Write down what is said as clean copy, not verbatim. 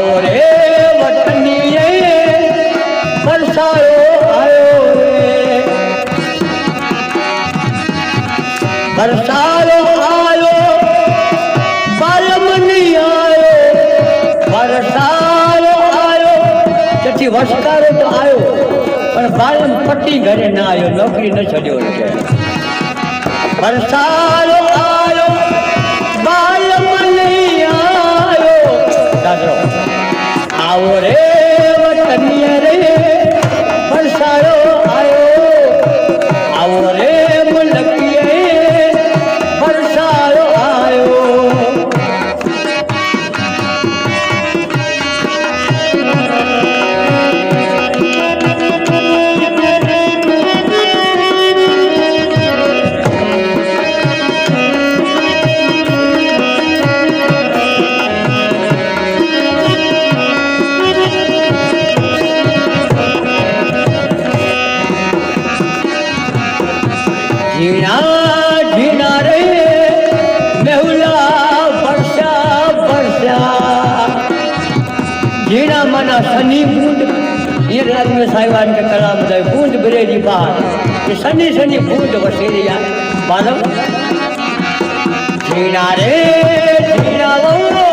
आओ रे वतनीए बरसायो आयो रे बरसायो आयो बालमनी आयो बरसायो आयो जति वस्तारो तो आयो पर बालम पट्टी घरे ना आयो नौकरी न छड्यो के बरसायो आयो बालमनी आयो दादरो आओ रे वतनीए रे बरसायो आयो आओ रे मुलकिए बरसायो आयो झीना झीना रे मेहुला वर्षा वर्षा झीना मना सनी बूंद ये रात में साहिवान के कलाम दे बूंद बिरेजी बात ये सनी सनी बूंद वसेरिया बालम झीना रे झीना वो